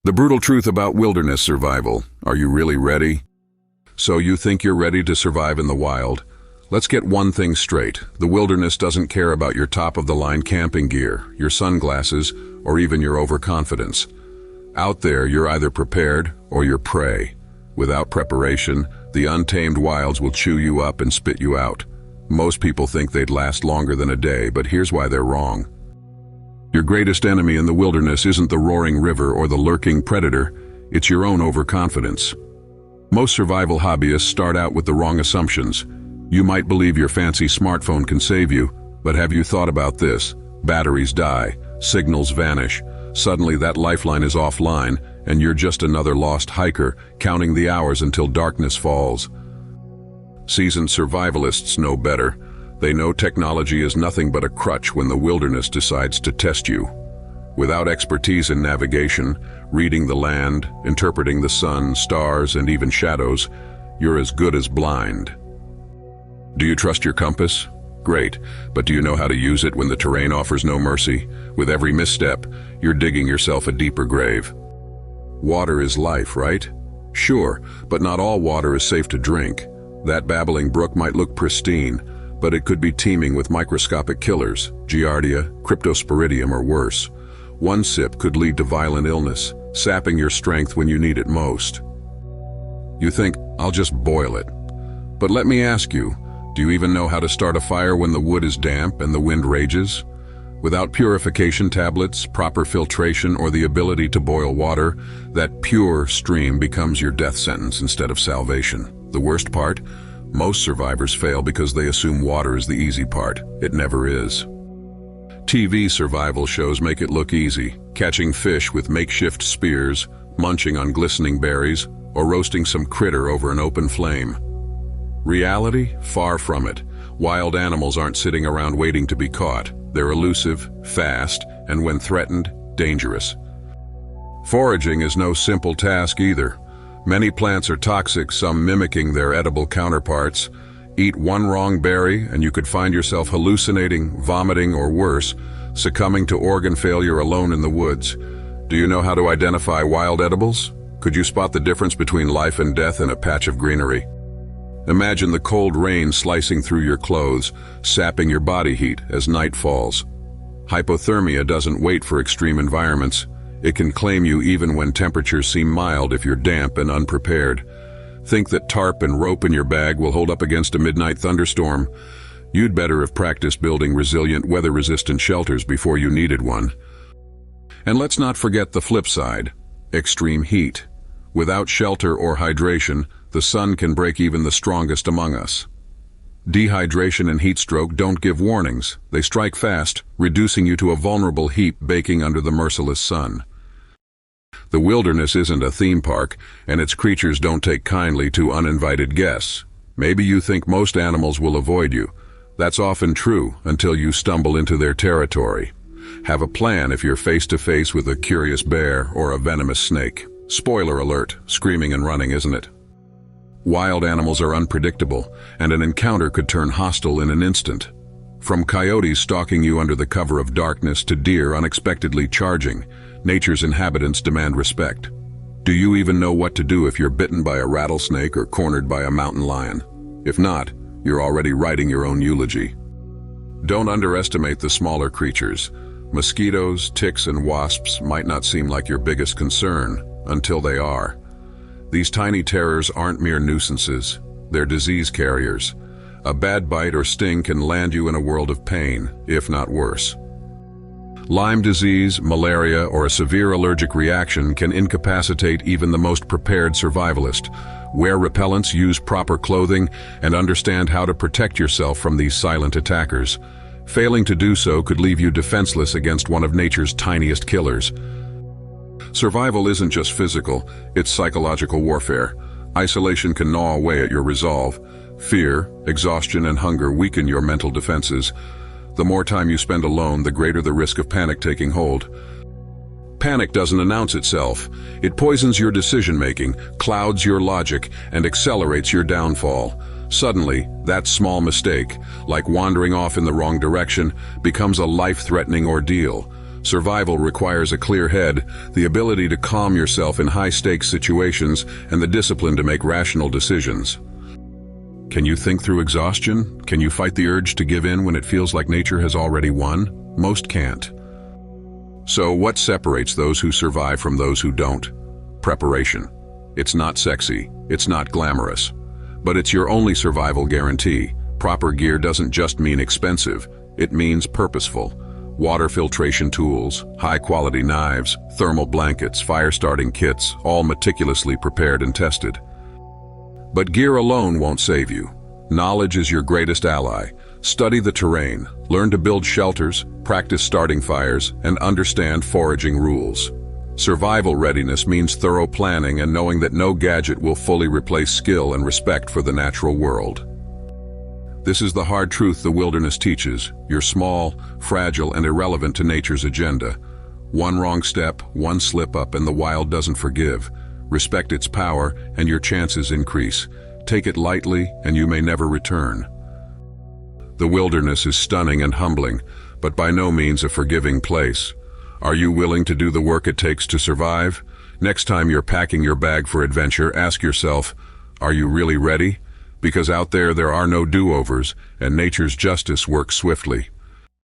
The brutal truth about wilderness survival. Are you really ready? So you think you're ready to survive in the wild? Let's get one thing straight. The wilderness doesn't care about your top-of-the-line camping gear, your sunglasses, or even your overconfidence. Out there, you're either prepared or you're prey. Without preparation, the untamed wilds will chew you up and spit you out. Most people think they'd last longer than a day, but here's why they're wrong. Your greatest enemy in the wilderness isn't the roaring river or the lurking predator, it's your own overconfidence. Most survival hobbyists start out with the wrong assumptions. You might believe your fancy smartphone can save you, but have you thought about this? Batteries die, signals vanish, suddenly that lifeline is offline, and you're just another lost hiker, counting the hours until darkness falls. Seasoned survivalists know better. They know technology is nothing but a crutch when the wilderness decides to test you. Without expertise in navigation, reading the land, interpreting the sun, stars, and even shadows, you're as good as blind. Do you trust your compass? Great, but do you know how to use it when the terrain offers no mercy? With every misstep, you're digging yourself a deeper grave. Water is life, right? Sure, but not all water is safe to drink. That babbling brook might look pristine, but it could be teeming with microscopic killers, Giardia, Cryptosporidium, or worse. One sip could lead to violent illness, sapping your strength when you need it most. You think, I'll just boil it. But let me ask you, do you even know how to start a fire when the wood is damp and the wind rages? Without purification tablets, proper filtration, or the ability to boil water, that pure stream becomes your death sentence instead of salvation. The worst part? Most survivors fail because they assume water is the easy part. It never is. TV survival shows make it look easy, catching fish with makeshift spears, munching on glistening berries, or roasting some critter over an open flame. Reality? Far from it. Wild animals aren't sitting around waiting to be caught. They're elusive, fast, and when threatened, dangerous. Foraging is no simple task either. Many plants are toxic, some mimicking their edible counterparts. Eat one wrong berry and you could find yourself hallucinating, vomiting, or worse, succumbing to organ failure alone in the woods. Do you know how to identify wild edibles? Could you spot the difference between life and death in a patch of greenery? Imagine the cold rain slicing through your clothes, sapping your body heat as night falls. Hypothermia doesn't wait for extreme environments. It can claim you even when temperatures seem mild if you're damp and unprepared. Think that tarp and rope in your bag will hold up against a midnight thunderstorm? You'd better have practiced building resilient, weather-resistant shelters before you needed one. And let's not forget the flip side, extreme heat. Without shelter or hydration, the sun can break even the strongest among us. Dehydration and heat stroke don't give warnings. They strike fast, reducing you to a vulnerable heap baking under the merciless sun. The wilderness isn't a theme park, and its creatures don't take kindly to uninvited guests. Maybe you think most animals will avoid you. That's often true until you stumble into their territory. Have a plan if you're face to face with a curious bear or a venomous snake. Spoiler alert, screaming and running, isn't it? Wild animals are unpredictable, and an encounter could turn hostile in an instant. From coyotes stalking you under the cover of darkness to deer unexpectedly charging, nature's inhabitants demand respect. Do you even know what to do if you're bitten by a rattlesnake or cornered by a mountain lion? If not, you're already writing your own eulogy. Don't underestimate the smaller creatures. Mosquitoes, ticks, and wasps might not seem like your biggest concern until they are. These tiny terrors aren't mere nuisances. They're disease carriers. A bad bite or sting can land you in a world of pain, if not worse. Lyme disease, malaria, or a severe allergic reaction can incapacitate even the most prepared survivalist. Wear repellents, use proper clothing, and understand how to protect yourself from these silent attackers. Failing to do so could leave you defenseless against one of nature's tiniest killers. Survival isn't just physical, it's psychological warfare. Isolation can gnaw away at your resolve. Fear, exhaustion, and hunger weaken your mental defenses. The more time you spend alone, the greater the risk of panic taking hold. Panic doesn't announce itself. It poisons your decision-making, clouds your logic, and accelerates your downfall. Suddenly, that small mistake, like wandering off in the wrong direction, becomes a life-threatening ordeal. Survival requires a clear head, the ability to calm yourself in high-stakes situations, and the discipline to make rational decisions. Can you think through exhaustion? Can you fight the urge to give in when it feels like nature has already won? Most can't. So what separates those who survive from those who don't? Preparation. It's not sexy, it's not glamorous, but it's your only survival guarantee. Proper gear doesn't just mean expensive, it means purposeful. Water filtration tools, high-quality knives, thermal blankets, fire-starting kits, all meticulously prepared and tested. But gear alone won't save you. Knowledge is your greatest ally. Study the terrain, learn to build shelters, practice starting fires, and understand foraging rules. Survival readiness means thorough planning and knowing that no gadget will fully replace skill and respect for the natural world. This is the hard truth the wilderness teaches. You're small, fragile, and irrelevant to nature's agenda. One wrong step, one slip-up, and the wild doesn't forgive. Respect its power, and your chances increase. Take it lightly, and you may never return. The wilderness is stunning and humbling, but by no means a forgiving place. Are you willing to do the work it takes to survive? Next time you're packing your bag for adventure, ask yourself, are you really ready? Because out there are no do-overs, and nature's justice works swiftly.